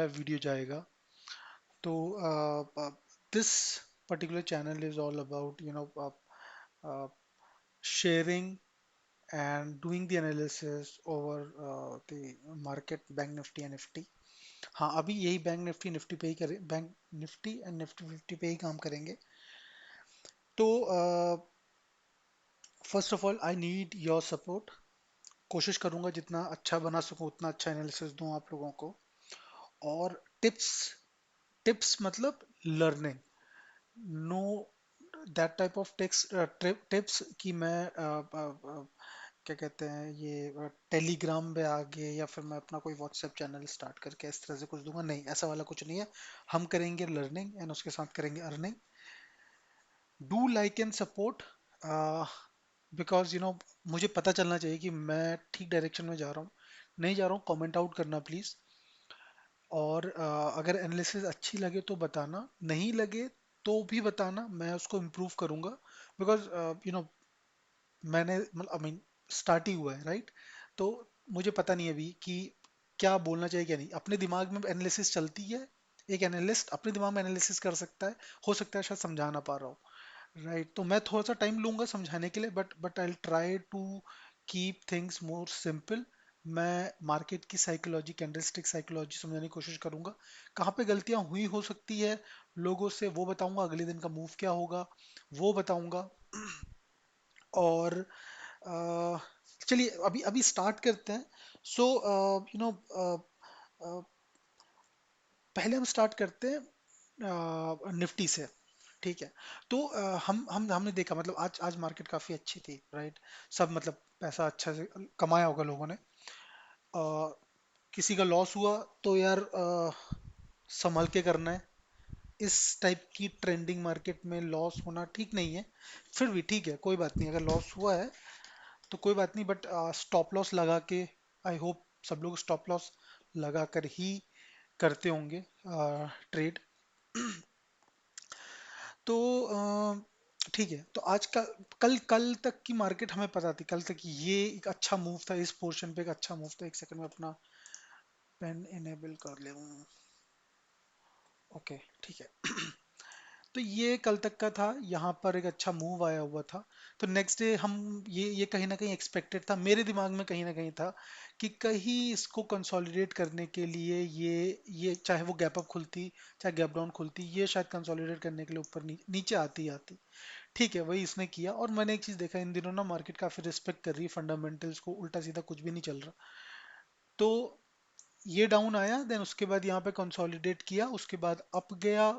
Video जाएगा। तो this particular channel is all about sharing and doing the analysis over the market bank Nifty and Nifty. हाँ, अभी यही bank Nifty Nifty पे ही करें, bank Nifty and Nifty fifty पे ही काम करेंगे। तो first of all I need your support. कोशिश करूंगा जितना अच्छा बना सकूं उतना अच्छा एनालिसिस दूं आप लोगों को। और टिप्स, टिप्स मतलब learning, know that type of tips कि मैं क्या कहते हैं ये टेलीग्राम पे आगे या फिर मैं अपना कोई व्हाट्सएप चैनल स्टार्ट करके इस तरह से कुछ दूंगा, नहीं ऐसा वाला कुछ नहीं है। हम करेंगे लर्निंग एंड उसके साथ करेंगे earning. Do like and support, because मुझे पता चलना चाहिए कि मैं ठीक डायरेक्शन में जा रहा हूँ नहीं जा रहा हूँ। कमेंट आउट करना प्लीज। और अगर एनालिसिस अच्छी लगे तो बताना, नहीं लगे तो भी बताना, मैं उसको इम्प्रूव करूंगा। बिकॉज मैंने मतलब आई मीन स्टार्ट ही हुआ है, राइट? तो मुझे पता नहीं अभी कि क्या बोलना चाहिए क्या नहीं। अपने दिमाग में एनालिसिस चलती है, एक एनालिस्ट अपने दिमाग में एनालिसिस कर सकता है, हो सकता है शायद समझा ना पा रहा हूँ, राइट? तो मैं थोड़ा सा टाइम लूंगा समझाने के लिए, but I try to keep things more simple. मैं मार्केट की साइकोलॉजी, कैंडलस्टिक साइकोलॉजी समझाने की कोशिश करूंगा। कहाँ पे गलतियां हुई हो सकती है लोगों से वो बताऊंगा, अगले दिन का मूव क्या होगा वो बताऊंगा। और अ, चलिए अभी अभी स्टार्ट करते हैं। सो यू नो पहले हम स्टार्ट करते हैं निफ्टी से, ठीक है? तो हम हमने देखा मतलब आज आज मार्केट काफी अच्छी थी, राइट? सब मतलब पैसा अच्छा से कमाया होगा लोगों ने। अ, किसी का लॉस हुआ तो यार संभल के करना है। इस टाइप की ट्रेंडिंग मार्केट में लॉस होना ठीक नहीं है। फिर भी ठीक है, कोई बात नहीं, अगर लॉस हुआ है तो कोई बात नहीं, बट स्टॉप लॉस लगा के, आई होप सब लोग स्टॉप लॉस लगा कर ही करते होंगे ट्रेड। तो ठीक है। तो आज का, कल कल तक की मार्केट हमें पता थी, कल तक ये एक अच्छा मूव था, इस पोर्शन पे एक अच्छा मूव था। एक सेकंड में अपना पेन इनेबल कर ले। ओके, ठीक है। तो ये कल तक का था, यहाँ पर एक अच्छा मूव आया हुआ था। तो नेक्स्ट डे हम ये कहीं ना कहीं एक्सपेक्टेड था, मेरे दिमाग में कहीं ना कहीं था कि कहीं इसको कंसोलिडेट करने के लिए ये चाहे वो गैप अप खुलती चाहे गैप डाउन खुलती, ये शायद कंसोलिडेट करने के लिए ऊपर नीचे आती ही आती। ठीक है, वही इसने किया। और मैंने एक चीज देखा, इन दिनों ना मार्केट काफी रिस्पेक्ट कर रही है फंडामेंटल्स को, उल्टा सीधा कुछ भी नहीं चल रहा। तो ये डाउन आया, देन उसके बाद यहाँ पे कंसोलिडेट किया, उसके बाद अप गया,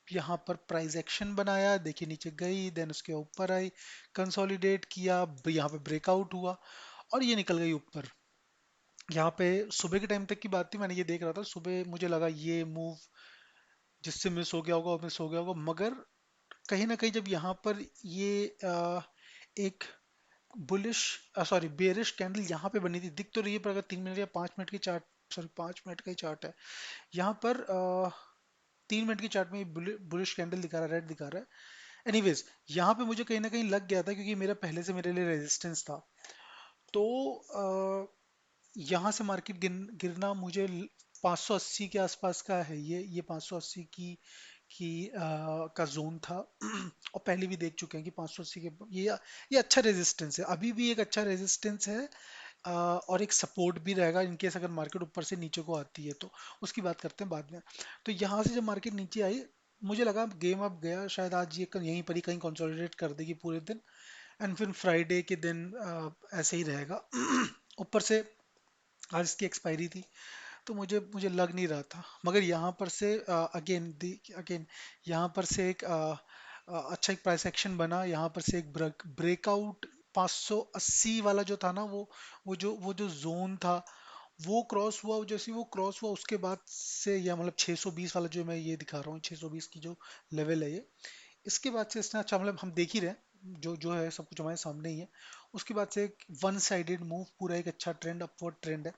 यहाँ पर प्राइस एक्शन बनाया, देखिए नीचे गई, देन उसके ऊपर आई, कंसोलिडेट किया, यहाँ पे ब्रेकआउट हुआ और ये निकल गई ऊपर। यहाँ पे सुबह के टाइम तक की बात थी, मैंने ये देख रहा था सुबह, मुझे लगा ये मूव जिससे मिस हो गया होगा वो मिस हो गया होगा। मगर कहीं ना कहीं जब यहाँ पर ये एक बुलिश सॉरी बेरिश कैंडल यहाँ पे बनी थी, दिख तो रही है पर अगर 3 मिनट या 5 मिनट की चार्ट, सॉरी 5 मिनट का ही चार्ट है यहाँ पर, 3 मिनट की चार्ट में बुलिश कैंडल दिखा रहा है, रेड दिखा रहा है। एनीवेज, यहाँ पे मुझे कहीं ना कहीं लग गया था क्योंकि मेरा पहले से मेरे लिए रेजिस्टेंस था। तो यहाँ से मार्केट गिरना मुझे 580 के आसपास का है, ये 580 का जोन था। और पहले भी देख चुके हैं कि 580 के ये अच्छा रेजिस्टेंस है, अभी भी एक अच्छा रेजिस्टेंस है। और एक सपोर्ट भी रहेगा इन केस अगर मार्केट ऊपर से नीचे को आती है तो, उसकी बात करते हैं बाद में। तो यहाँ से जब मार्केट नीचे आई, मुझे लगा गेम अब गया, शायद आज ये यहीं पर ही कहीं कंसोलिडेट कर देगी पूरे दिन, एंड फिर फ्राइडे के दिन ऐसे ही रहेगा। ऊपर से आज इसकी एक्सपायरी थी, तो मुझे मुझे लग नहीं रहा था। मगर यहाँ पर से अगेन यहाँ पर से एक अच्छा एक प्राइस एक्शन बना, यहाँ पर से एक ब्रेकआउट 580 वाला जो था ना, वो जो जोन था वो क्रॉस हुआ। जैसे ही वो क्रॉस हुआ उसके बाद से, या मतलब 620 वाला जो मैं ये दिखा रहा हूँ, 620 की जो लेवल है ये, इसके बाद से इसने अच्छा मतलब हम देख ही रहे हैं, जो जो है सब कुछ हमारे सामने ही है। उसके बाद से एक वन साइडेड मूव, पूरा एक अच्छा ट्रेंड, अपवर्ड ट्रेंड है।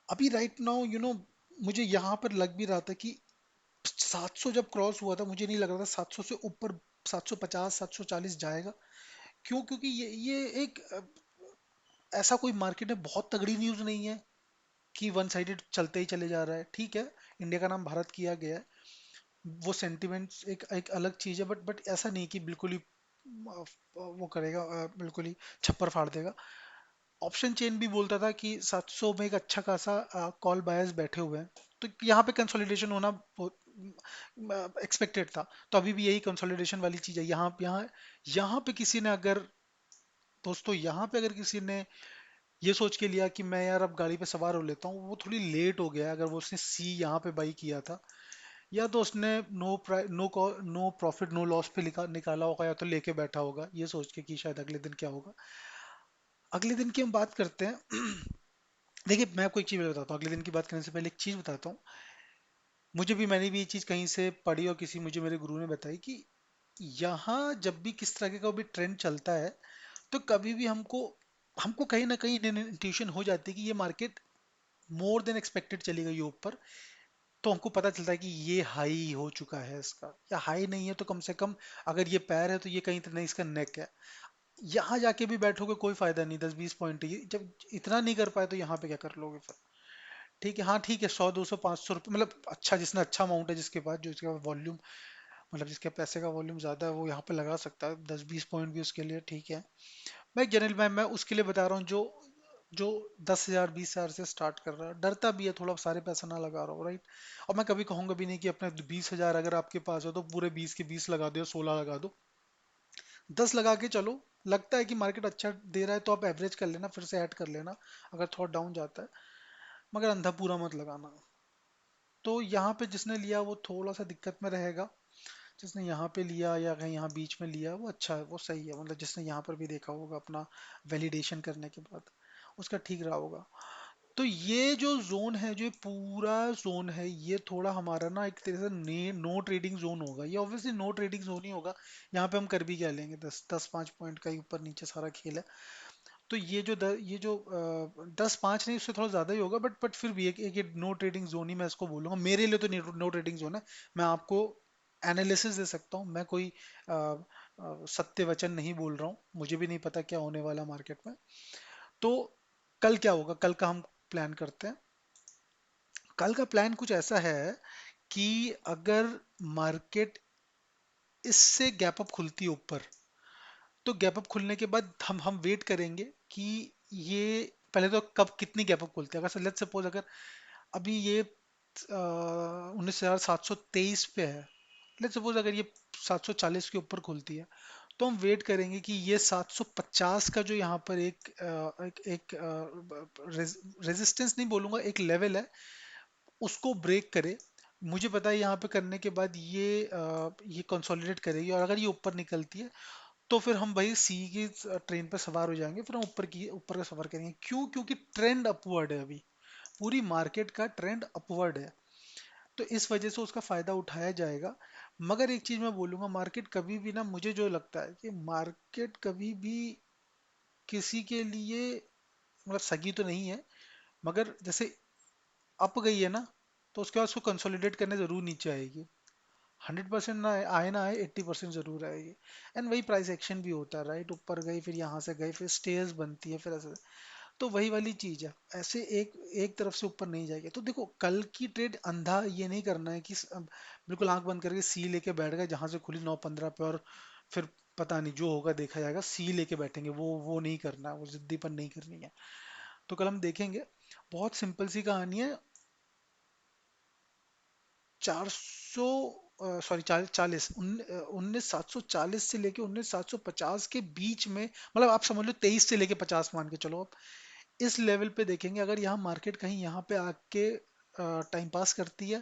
अभी राइट नाउ मुझे यहाँ पर लग भी रहा था कि 700 जब क्रॉस हुआ था, मुझे नहीं लग रहा था 700 से ऊपर 750 740 जाएगा। क्यों? क्योंकि ये एक ऐसा कोई मार्केट में बहुत तगड़ी न्यूज़ नहीं है कि वन साइडेड चलते ही चले जा रहा है, ठीक है? इंडिया का नाम भारत किया गया है, वो सेंटिमेंट्स एक एक अलग चीज है, बट ऐसा नहीं कि बिल्कुल ही वो करेगा, बिल्कुल ही छप्पर फाड़ देगा। ऑप्शन चेन भी बोलता था कि 700 में एक अच्छा खासा कॉल बायर्स बैठे हुए हैं, तो यहाँ पे कंसोलिडेशन होना एक्सपेक्टेड था। तो अभी भी यही कंसोलिडेशन वाली चीज है। यहाँ यहाँ यहाँ पे किसी ने अगर, दोस्तों यहाँ पे अगर किसी ने ये सोच के लिया कि मैं यार अब गाड़ी पे सवार हो लेता हूँ, वो थोड़ी लेट हो गया है। अगर वो उसने सी यहाँ पे बाई किया था, या तो उसने नो प्रॉफिट नो लॉस पे निकाला होगा, या तो लेके बैठा होगा ये सोच के कि शायद अगले दिन क्या होगा। अगले दिन की हम बात करते हैं। देखिए मैं आपको एक चीज बताता हूँ, अगले दिन की बात करने से पहले एक चीज बताता हूँ। मैंने भी ये चीज कहीं से पढ़ी, और किसी मुझे मेरे गुरु ने बताई कि यहाँ जब भी किस तरह का भी ट्रेंड चलता है, तो कभी भी हमको हमको कहीं ना कहीं इंट्यूशन हो जाती है कि ये मार्केट मोर देन एक्सपेक्टेड चली गई है ऊपर। तो हमको पता चलता है कि ये हाई हो चुका है इसका, या हाई नहीं है तो कम से कम अगर ये पैर है तो ये कहीं तो नहीं इसका नेक है। यहाँ जाके भी बैठोगे कोई फायदा नहीं, 10-20 पॉइंट ये जब इतना नहीं कर पाए तो यहाँ पे क्या कर लोगे फिर। ठीक है, हाँ ठीक है, 100 200 500 रुपये, मतलब अच्छा जिसने अच्छा अमाउंट है, जिसके पास जो इसका वॉल्यूम, मतलब जिसके पैसे का वॉल्यूम ज्यादा है, वो यहाँ पे लगा सकता है 10-20 पॉइंट भी उसके लिए ठीक है। मैं जनरल मैं उसके लिए बता रहा हूँ जो जो 10,000 20,000 से स्टार्ट कर रहा है, डरता भी है थोड़ा, सारे पैसा ना लगा रहा हो, राइट। और मैं कभी कहूंगा भी नहीं कि अपने 20,000 अगर आपके पास हो तो पूरे 20 के 20 लगा दो, 16 लगा दो, 10 लगा के चलो। लगता है कि मार्केट अच्छा दे रहा है तो आप एवरेज कर लेना, फिर से ऐड कर लेना अगर थोड़ा डाउन जाता है, मगर अंधा पूरा मत लगाना। तो यहाँ पे जिसने लिया वो थोड़ा सा दिक्कत में रहेगा, जिसने यहाँ पे लिया या कहीं यहाँ बीच में लिया वो अच्छा है, वो सही है, मतलब जिसने यहाँ पर भी देखा होगा अपना वैलिडेशन करने के बाद, उसका ठीक रहा होगा। तो ये जो जोन है, जो ये पूरा जोन है, ये थोड़ा हमारा ना एक तरह से नो ट्रेडिंग जोन होगा, ये ऑब्वियसली नो ट्रेडिंग जोन ही होगा। यहाँ पे हम कर भी क्या लेंगे, 10 10 5 पॉइंट का ही ऊपर नीचे सारा खेल है। तो ये जो 10 5 नहीं, उससे थोड़ा ज्यादा ही होगा, बट फिर भी एक ये नो ट्रेडिंग जोन ही मैं इसको बोलूंगा, मेरे लिए तो नो ट्रेडिंग जोन है। मैं आपको एनालिसिस दे सकता हूँ, मैं कोई सत्य वचन नहीं बोल रहा हूँ, मुझे भी नहीं पता क्या होने वाला मार्केट में। तो कल क्या होगा, कल का हम प्लान करते हैं। कल का प्लान कुछ ऐसा है कि अगर मार्केट इससे गैप अप खुलती है ऊपर, तो गैप अप खुलने के बाद हम वेट करेंगे कि ये पहले तो कब कितनी गैप अप खुलती है। अगर लेट्स सपोज अगर अभी ये 19,723 पे है, लेट्स सपोज अगर ये 740 के ऊपर खुलती है, तो हम वेट करेंगे कि ये 750 का जो यहाँ पर एक रेजिस्टेंस नहीं बोलूंगा, एक लेवल है, उसको ब्रेक करे। मुझे पता है यहाँ पे करने के बाद ये कंसोलिडेट करेगी, और अगर ये ऊपर निकलती है तो फिर हम भाई सी की ट्रेन पर सवार हो जाएंगे, फिर हम ऊपर का सफर करेंगे। क्यों? क्योंकि ट्रेंड अपवर्ड है अभी, पूरी मार्केट का ट्रेंड अपवर्ड है, तो इस वजह से उसका फायदा उठाया जाएगा। मगर एक चीज मैं बोलूंगा, मार्केट कभी भी ना, मुझे जो लगता है कि मार्केट कभी भी किसी के लिए मतलब सगी तो नहीं है, मगर जैसे अप गई है ना, तो उसके बाद उसको कंसोलिडेट करने जरूर नीचे आएगी। 100% ना आए ना आए, 80% जरूर आएगी। एंड वही प्राइस एक्शन भी होता है, राइट, ऊपर गई फिर यहाँ से गई फिर स्टेयर्स बनती है फिर ऐसे। तो वही वाली चीज है, ऐसे एक एक तरफ से ऊपर नहीं जाएगी। तो देखो कल की ट्रेड अंधा ये नहीं करना है कि बिल्कुल आंख बंद करके सी लेके बैठ गए जहां से खुली 9-15 पे, और फिर पता नहीं जो होगा देखा जाएगा, सी लेके बैठेंगे, वो नहीं करना है, वो जिद्दीपन नहीं करनी है। तो कल हम देखेंगे, बहुत सिंपल सी कहानी है। 400 सॉरी 40 19,740 से लेके 19,750 के बीच में, मतलब आप समझ लो 23 से लेके 50 मान के चलो आप, इस लेवल पे देखेंगे। अगर यहाँ मार्केट कहीं यहाँ पे आके टाइम पास करती है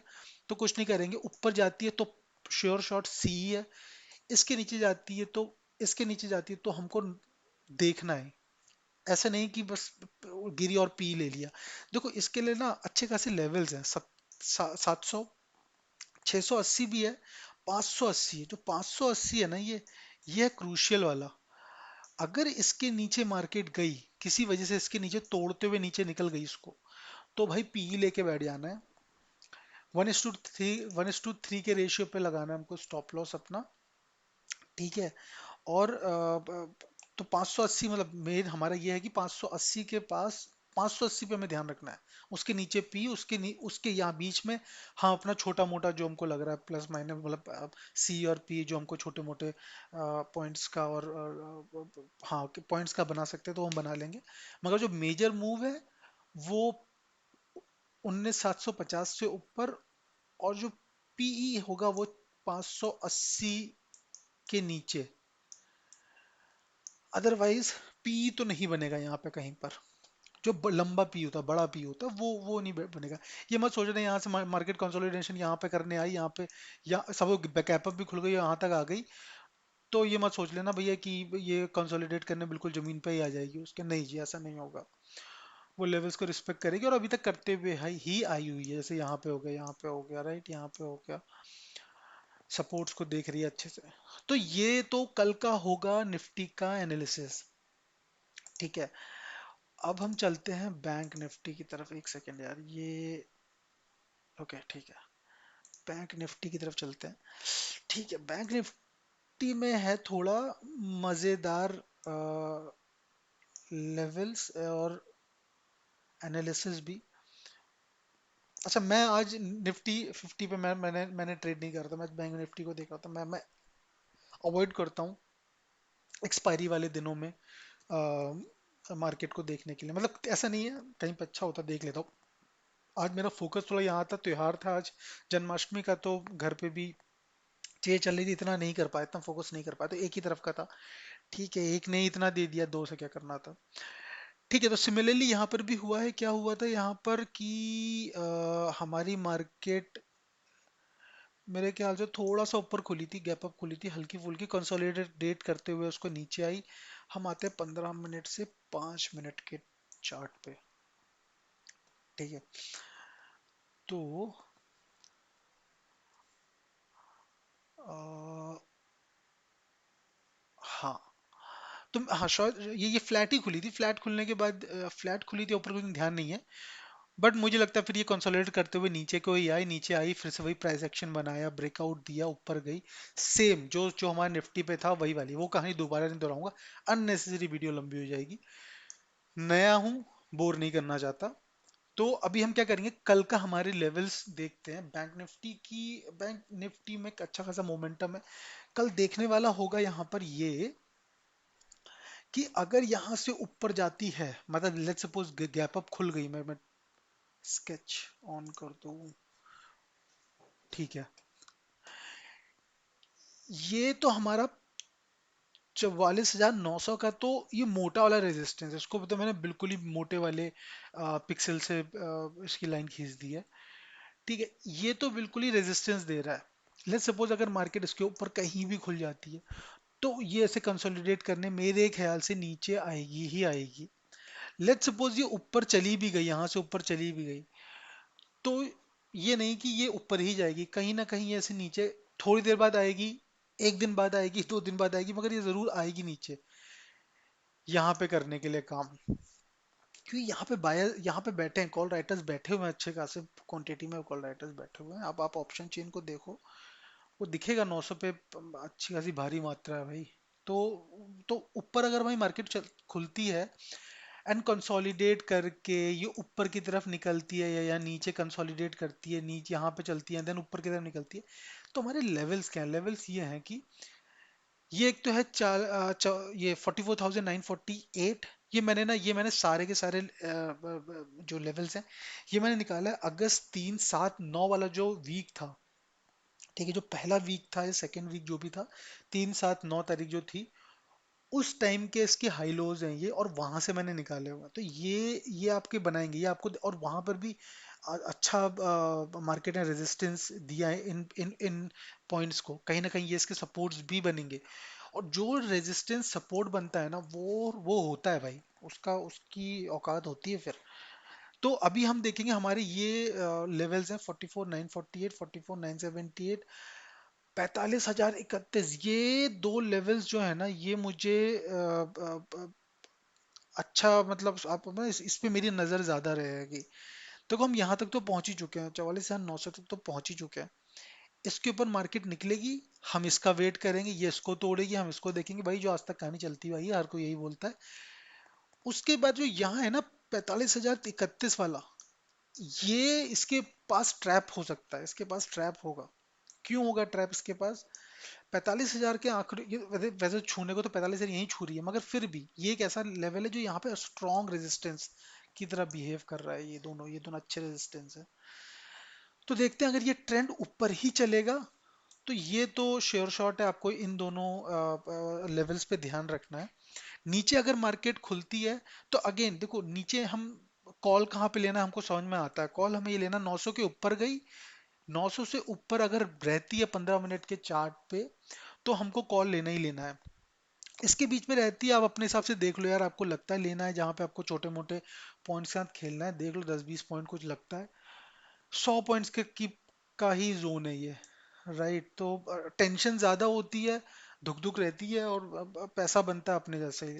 तो कुछ नहीं करेंगे, ऊपर जाती है तो श्योर शॉट सी है, इसके नीचे जाती है तो इसके नीचे जाती है तो हमको देखना है। ऐसा नहीं कि बस गिरी और पी ले लिया। देखो इसके लिए ना अच्छे खासे लेवल्स हैं, 700, 680 भी है, 580 है। जो 580 है ना, ये है क्रूशियल वाला। अगर इसके नीचे मार्केट गई, किसी वजह से इसके नीचे तोड़ते हुए नीचे निकल गई इसको, तो भाई पीई लेके बैठ जाना है। 1:3 के रेशियो पे लगाना है हमको स्टॉप लॉस अपना, ठीक है। और तो 580, मतलब मेन हमारा ये है कि 580 के पास 580 पे हमें ध्यान रखना है। उसके नीचे पी, उसके यहाँ बीच में हाँ अपना छोटा मोटा जो हमको लग रहा है प्लस माइनस, मतलब सी और पी जो हमको छोटे मोटे पॉइंट्स का और हाँ पॉइंट्स का बना सकते हैं तो हम बना लेंगे। मगर जो मेजर मूव है वो 19750 से ऊपर, और जो पीई होगा वो 580 के नीचे। अदरवाइज पीई तो नहीं बनेगा यहाँ पे कहीं पर। जो लंबा पी होता है, बड़ा पी होता है, वो नहीं बनेगा। ये मत सोचना यहाँ से मार्केट कंसोलिडेशन यहाँ पे करने आई, यहाँ पे या सब बैकअप भी खुल गई यहाँ तक आ गई, तो ये मत सोच लेना भैया कि ये कंसोलिडेट करने बिल्कुल जमीन पे ही आ जाएगी उसके। नहीं जी, ऐसा नहीं होगा। वो लेवल्स को रिस्पेक्ट करेगी और अभी तक करते हुए ही आई हुई है। जैसे यहाँ पे हो गया, यहाँ पे हो गया, राइट, यहाँ पे हो गया, सपोर्ट्स को देख रही है अच्छे से। तो ये तो कल का होगा निफ्टी का एनालिसिस, ठीक है। अब हम चलते हैं बैंक निफ्टी की तरफ। एक सेकेंड यार, ये ओके ठीक है, बैंक निफ्टी की तरफ चलते हैं। ठीक है, बैंक निफ्टी में है थोड़ा मजेदार लेवल्स और एनालिसिस भी। अच्छा, मैं आज निफ्टी 50 पे मैंने ट्रेड नहीं करता, मैं बैंक निफ्टी को देख रहा था। मैं अवॉइड करता हूँ एक्सपायरी वाले दिनों में मार्केट को देखने के लिए। मतलब ऐसा नहीं है, कहीं पे अच्छा होता देख लेता हूँ। आज मेरा फोकस थोड़ा यहाँ था, त्योहार था आज जन्माष्टमी का, तो घर पे भी चीजें चल रही थी, इतना नहीं कर पाया, इतना फोकस नहीं कर पाया, तो एक ही तरफ का था। ठीक है, एक ने इतना दे दिया, दो से क्या करना था। ठीक है, तो सिमिलरली यहाँ पर भी हुआ है। क्या हुआ था यहाँ पर कि हमारी मार्केट मेरे ख्याल से थोड़ा सा ऊपर खुली थी, गैप अप खुली थी, हल्की फुल्की कंसोलिडेट करते हुए उसको नीचे आई। हम आते हैं 15 मिनट से 5 मिनट के चार्ट पे। ठीक है, तो आ, हाँ, तुम हाँ शायद ये फ्लैट ही खुली थी। फ्लैट खुलने के बाद फ्लैट खुली थी, ऊपर कोई ध्यान नहीं है। बट मुझे लगता है फिर ये कंसोलिडेट करते हुए नीचे को ही आई, नीचे आई, फिर से वही प्राइस एक्शन बनाया, ब्रेकआउट दिया, ऊपर गई। सेम जो जो हमारे निफ्टी पे था वही वाली वो कहानी दोबारा नहीं दोहराऊंगा, अननेसेसरी वीडियो लंबी हो जाएगी। नया हूं, बोर नहीं करना चाहता। तो अभी हम क्या करेंगे, कल का हमारे लेवल्स देखते हैं बैंक निफ्टी की। बैंक निफ्टी में एक अच्छा खासा मोमेंटम है। कल देखने वाला होगा यहाँ पर ये कि अगर यहाँ से ऊपर जाती है, मतलब लेट्स सपोज गैप अप खुल गई, मैं स्केच ऑन कर दूं, ठीक है। ये तो हमारा 44,900 का, तो ये मोटा वाला रेजिस्टेंस है, इसको तो मैंने बिल्कुल ही मोटे वाले पिक्सल से इसकी लाइन खींच दी है। ठीक है, ये तो बिल्कुल ही रेजिस्टेंस दे रहा है। लेट्स सपोज अगर मार्केट इसके ऊपर कहीं भी खुल जाती है, तो ये ऐसे कंसोलिडेट करने मेरे ख्याल से नीचे आएगी ही आएगी। लेट्स सपोज ये ऊपर चली भी गई, यहाँ से ऊपर चली भी गई, तो ये नहीं कि ये ऊपर ही जाएगी, कहीं ना कहीं ऐसे नीचे थोड़ी देर बाद आएगी, एक दिन बाद आएगी, 2 दिन बाद आएगी, मगर ये जरूर आएगी नीचे यहाँ पे करने के लिए काम। क्योंकि यहाँ पे बायर, यहाँ पे बैठे हैं, कॉल राइटर्स बैठे हुए हैं, अच्छे खासे क्वांटिटी में कॉल राइटर्स बैठे हुए हैं। अब आप ऑप्शन चेन को देखो, वो दिखेगा 900 पे, अच्छी खासी भारी मात्रा है भाई। तो तो ऊपर अगर भाई मार्केट खुलती है एंड कंसोलिडेट करके ये ऊपर की तरफ निकलती है, या नीचे कंसोलिडेट करती है, नीचे यहाँ पे चलती है, देन ऊपर की तरफ निकलती है, तो हमारे लेवल्स क्या हैं? लेवल्स ये हैं कि ये एक तो है ये 44,948। ये मैंने सारे के सारे जो लेवल्स हैं ये मैंने निकाला है अगस्त 3, 7, 9 वाला जो वीक था। ठीक है, जो पहला वीक था या सेकेंड वीक जो भी था, 3, 7, 9 तारीख जो थी, उस टाइम के इसके हाई लोज हैं ये, और वहां से मैंने निकाले हुए हैं। तो ये आपके बनाएंगे, ये आपको, और वहां पर भी अच्छा मार्केट ने रेजिस्टेंस दिया है इन इन इन पॉइंट्स को, कहीं ना कहीं ये इसके सपोर्ट्स भी बनेंगे। और जो रेजिस्टेंस सपोर्ट बनता है ना, वो होता है भाई, उसका उसकी औकात होती है फिर। तो अभी हम देखेंगे हमारे ये लेवल्स हैं 44,948, 44,978, 45,031। ये दो लेवल्स जो है ना, ये मुझे अच्छा, मतलब आप इस पे मेरी नजर ज्यादा रहेगी। तो हम यहाँ तक तो पहुंच ही चुके हैं, 44,900 तक तो पहुंच ही चुके हैं। इसके ऊपर मार्केट निकलेगी, हम इसका वेट करेंगे, ये इसको तोड़ेगी, हम इसको देखेंगे भाई, जो आज तक कहानी चलती हुई है, हर कोई यही बोलता है। उसके बाद जो यहाँ है ना, 45,031 वाला, ये इसके पास ट्रैप हो सकता है, इसके पास ट्रैप होगा। क्यों होगा ट्रैप इसके पास? 45,000 के आंकड़े वैसे वैसे छूने को तो 45,000 यही छू रही है, मगर फिर भी ये एक ऐसा लेवल है जो यहाँ पे स्ट्रॉन्ग रेजिस्टेंस की तरह बिहेव कर रहा है। ये दोनों अच्छे रेजिस्टेंस है। तो देखते हैं, अगर ये ट्रेंड ऊपर ही चलेगा तो ये तो श्योर शॉट है, आपको इन दोनों लेवल्स पे ध्यान रखना है। नीचे अगर मार्केट खुलती है तो अगेन देखो, नीचे हम कॉल कहाँ पे लेना है हमको समझ में आता है। कॉल हमें ये लेना, 900 के ऊपर गई, 900 से ऊपर अगर रहती है 15 मिनट के चार्ट पे, तो हमको कॉल लेना ही लेना है। इसके बीच में रहती है, आप अपने हिसाब से देख लो यार, आपको लगता है लेना है, जहां पे आपको छोटे मोटे पॉइंट्स के साथ खेलना है देख लो, 10-20 पॉइंट कुछ लगता है, 100 पॉइंट्स के की का ही जोन है ये, राइट। तो टेंशन ज्यादा होती है, धुक धुक रहती है, और पैसा बनता है अपने जैसे ही।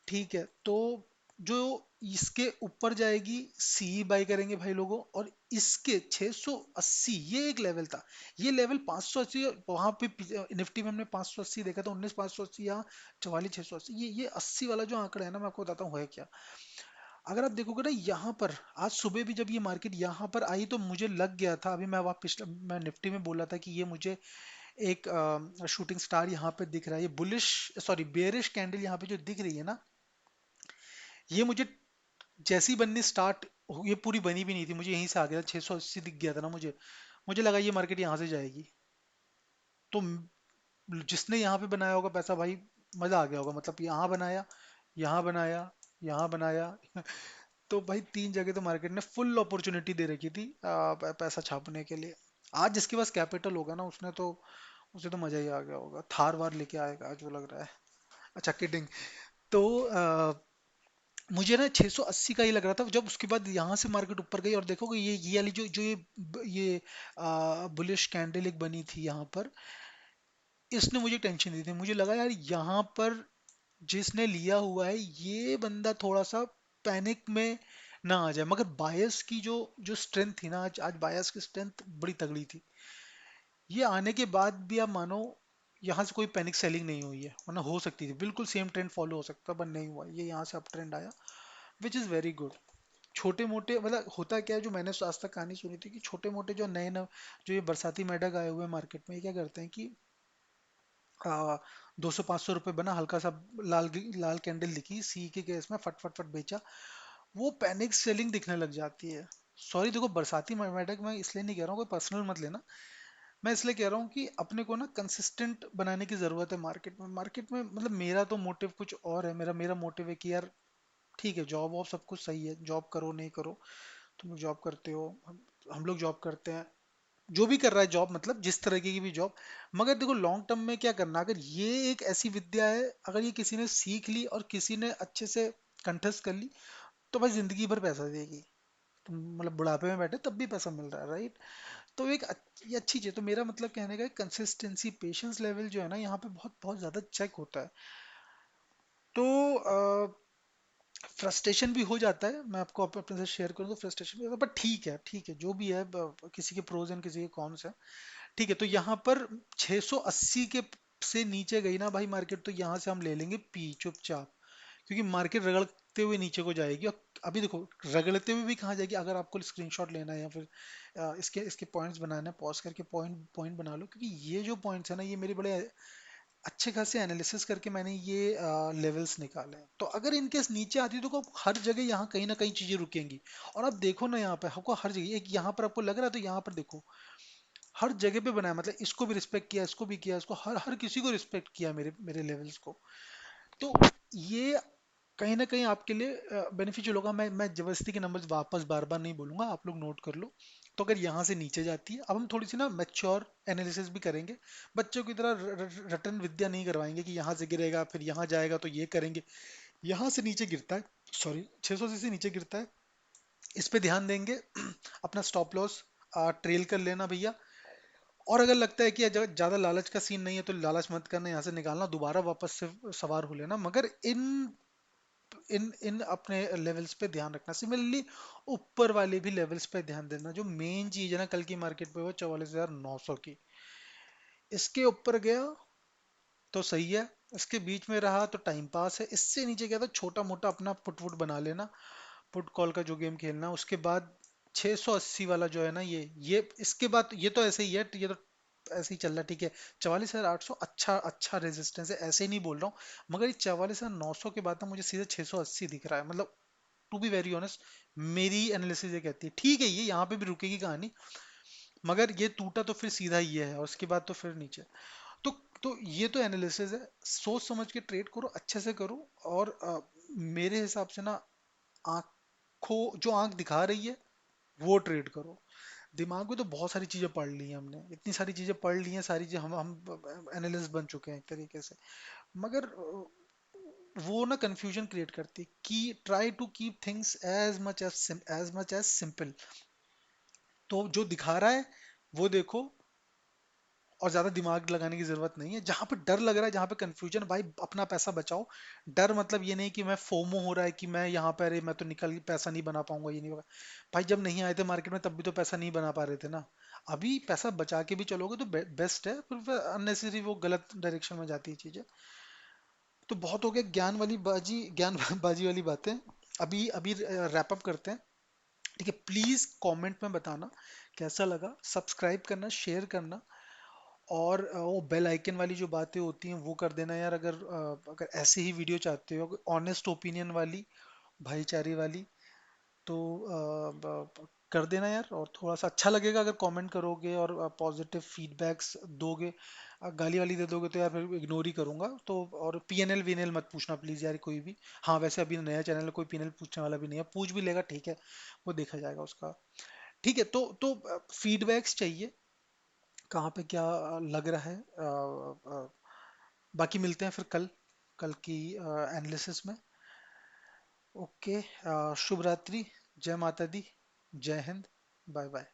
ठीक है, तो जो इसके ऊपर जाएगी सी बाय करेंगे भाई लोगों, और इसके 680, ये एक लेवल था, ये लेवल 580, वहां पे निफ्टी में हमने 580 देखा था, 19,580, यहाँ 44,680, ये 80 वाला जो आंकड़ा है ना, मैं आपको बताता हूँ है क्या। अगर आप देखोगे ना यहाँ पर, आज सुबह भी जब ये मार्केट यहाँ पर आई तो मुझे लग गया था, अभी मैं वहाँ पिछला मैं निफ्टी में बोला था कि ये मुझे एक शूटिंग स्टार यहाँ पे दिख रहा है, ये बुलिश सॉरी बेरिश कैंडल यहाँ पे जो दिख रही है ना, ये मुझे जैसी बननी स्टार्ट, ये पूरी बनी भी नहीं थी, मुझे यहीं से आ गया था, 680 दिख गया था ना मुझे, मुझे लगा ये मार्केट यहाँ से जाएगी। तो जिसने यहाँ पे बनाया होगा पैसा भाई, मजा आ गया होगा, मतलब यहाँ बनाया, यहाँ बनाया, यहाँ बनाया तो भाई तीन जगह तो मार्केट ने फुल अपॉर्चुनिटी दे रखी थी पैसा छापने के लिए। आज जिसके पास कैपिटल होगा ना, उसने तो उसे तो मजा ही आ गया होगा, थार वार लेके आएगा आज वो लग रहा है। अच्छा किडिंग। तो मुझे ना 680 का ही लग रहा था, जब उसके बाद यहाँ से मार्केट ऊपर गई, और देखोगे ये वाली जो जो ये बुलिश कैंडल एक बनी थी यहाँ पर, इसने मुझे टेंशन दी थी, मुझे लगा यार यहाँ पर जिसने लिया हुआ है ये बंदा थोड़ा सा पैनिक में ना आ जाए। मगर बायस की जो जो स्ट्रेंथ थी ना, आज आज बायस की स्ट्रेंथ बड़ी तगड़ी थी। ये आने के बाद भी आप मानो, यहाँ से कोई पैनिक सेलिंग नहीं हुई है, वरना हो सकती थी, बिल्कुल सेम ट्रेंड फॉलो हो सकता, पर नहीं हुआ, ये यहाँ से अप ट्रेंड आया, विच इज़ वेरी गुड। छोटे मोटे मतलब होता क्या है, जो मैंने आज तक कहानी सुनी थी कि छोटे मोटे जो नए नए जो ये बरसाती मेढक आए हुए हैं मार्केट में, ये क्या करते हैं कि 200-500 रुपये बना, हल्का सा लाल लाल कैंडल दिखी सी के केस में, फट फट फट बेचा, वो पैनिक सेलिंग दिखने लग जाती है। सॉरी देखो, बरसाती मेढक मैं इसलिए नहीं कह रहा हूँ, कोई पर्सनल मत लेना, मैं इसलिए कह रहा हूँ कि अपने को ना कंसिस्टेंट बनाने की जरूरत है मार्केट में। मार्केट में मतलब मेरा तो मोटिव कुछ और है, मेरा मेरा मोटिव है कि यार ठीक है, जॉब वॉब सब कुछ सही है, जॉब करो नहीं करो, तुम लोग जॉब करते हो, हम लोग जॉब करते हैं, जो भी कर रहा है जॉब, मतलब जिस तरीके की भी जॉब, मगर देखो लॉन्ग टर्म में क्या करना, अगर ये एक ऐसी विद्या है, अगर ये किसी ने सीख ली और किसी ने अच्छे से कंठस्थ कर ली, तो भाई जिंदगी भर पैसा देगी। तुम मतलब बुढ़ापे में बैठे तब भी पैसा मिल रहा है, राइट। तो एक ये अच्छी चीज, तो मेरा मतलब कहने का कंसिस्टेंसी, पेशेंस लेवल जो है ना यहाँ पे बहुत बहुत ज्यादा चेक होता है। तो फ्रस्ट्रेशन भी हो जाता है, मैं आपको अपने से शेयर करूँ तो फ्रस्ट्रेशन भी होता है, पर ठीक है जो भी है, किसी के प्रोज एंड किसी के कॉन्स है। ठीक है, तो यहाँ पर 680 के से नीचे गई ना भाई मार्केट, तो यहाँ से हम ले लेंगे पी चुपचाप, क्योंकि मार्केट रगड़ते हुए नीचे को जाएगी। और अभी देखो, रगड़ते हुए भी कहाँ जाएगी, अगर आपको स्क्रीनशॉट लेना है या फिर इसके इसके पॉइंट्स बनाना है, पॉज करके पॉइंट पॉइंट बना लो, क्योंकि ये जो पॉइंट्स है ना, ये मेरे बड़े अच्छे खासे एनालिसिस करके मैंने ये लेवल्स निकाले हैं। तो अगर इनकेस नीचे आती है तो आपको हर जगह यहाँ कहीं ना कहीं चीजें रुकेंगी। और आप देखो ना, यहाँ पे आपको हर जगह, एक यहाँ पर आपको लग रहा है तो यहाँ पर देखो, हर जगह पे बनाया, मतलब इसको भी रिस्पेक्ट किया, इसको भी किया, इसको हर हर किसी को रिस्पेक्ट किया, मेरे मेरे लेवल्स को। तो ये कहीं ना कहीं आपके लिए बेनिफिशियल होगा। मैं जबरदस्ती के नंबर्स वापस बार बार नहीं बोलूंगा, आप लोग नोट कर लो। तो अगर यहाँ से नीचे जाती है, अब हम थोड़ी सी ना मैच्योर एनालिसिस भी करेंगे, बच्चों की तरह रटन विद्या नहीं करवाएंगे कि यहाँ से गिरेगा फिर यहाँ जाएगा तो ये करेंगे। यहाँ से नीचे गिरता है, सॉरी 600 से नीचे गिरता है, इस पे ध्यान देंगे अपना स्टॉप लॉस ट्रेल कर लेना भैया। और अगर लगता है कि ज्यादा लालच का सीन नहीं है तो लालच मत करना, यहाँ से निकालना, दोबारा वापस से सवार हो लेना, मगर इन इन इन अपने लेवल्स पे ध्यान रखना। सिमिलरली ऊपर वाले भी लेवल्स पे ध्यान देना, जो मेन चीज है ना कल की मार्केट पे, वो 44,900 की, इसके ऊपर गया तो सही है, इसके बीच में रहा तो टाइम पास है, इससे नीचे गया तो छोटा मोटा अपना फुट फुट बना लेना। पुट कॉल का जो गेम खेलना, उसके बाद 680 वाला जो है ना, ये इसके बाद ये तो ऐसे ही है, ये तो ऐसे ही चल रहा है, ठीक है। 44,800 अच्छा अच्छा रेजिस्टेंस है, ऐसे ही नहीं बोल रहा हूँ, मगर ये 44,900 के बाद ना मुझे सीधे 680 दिख रहा है, मतलब टू बी वेरी ऑनेस्ट, मेरी एनालिसिस ये कहती है ठीक है, ये यहाँ पे भी रुकेगी कहानी, मगर ये टूटा तो फिर सीधा ये है, और उसके बाद तो फिर नीचे। तो तो ये तो एनालिसिस है, सोच समझ के ट्रेड करो, अच्छे से करो, और मेरे हिसाब से ना, आंखों जो आंख दिखा रही है वो ट्रेड करो। दिमाग में तो बहुत सारी चीजें पढ़ ली हैं हमने, इतनी सारी चीजें पढ़ ली हैं, सारी चीजें हम एनालिस्ट बन चुके हैं एक तरीके से, मगर वो ना कंफ्यूजन क्रिएट करती है कि try to keep things as much as simple. तो जो दिखा रहा है वो देखो, और ज्यादा दिमाग लगाने की जरूरत नहीं है। जहां पे डर लग रहा है, जहां पे कंफ्यूजन, भाई अपना पैसा बचाओ। डर मतलब ये नहीं कि मैं फोमो हो रहा है कि मैं यहाँ पे, अरे मैं तो निकल पैसा नहीं बना पाऊंगा, ये नहीं होगा। भाई जब नहीं आए थे मार्केट में तब भी तो पैसा नहीं बना पा रहे थे ना। अभी पैसा बचा के भी चलोगे तो बेस्ट है, फिर अननेसेसरी वो गलत डायरेक्शन में जाती है चीजें। तो बहुत हो गया ज्ञान वाली बाजी, ज्ञान बाजी वाली बातें। अभी अभी रैप अप करते हैं, ठीक है। प्लीज कमेंट में बताना कैसा लगा, सब्सक्राइब करना, शेयर करना, और वो बेल आइकन वाली जो बातें होती हैं वो कर देना यार, अगर ऐसे ही वीडियो चाहते हो, ऑनेस्ट ओपिनियन वाली, भाईचारे वाली, तो कर देना यार। और थोड़ा सा अच्छा लगेगा अगर कमेंट करोगे और पॉजिटिव फीडबैक्स दोगे। गाली वाली दे दोगे तो यार फिर इग्नोर ही करूंगा तो। और पीएनएल वीएनएल मत पूछना प्लीज यार, कोई भी। हाँ वैसे अभी नया चैनल है, कोई पीएनएल पूछने वाला भी नहीं है, पूछ भी लेगा ठीक है, वो देखा जाएगा उसका। ठीक है, तो फीडबैक्स चाहिए, कहाँ पे क्या लग रहा है। बाकी मिलते हैं फिर कल, कल की एनालिसिस में। ओके, शुभ रात्रि, जय माता दी, जय हिंद, बाय बाय।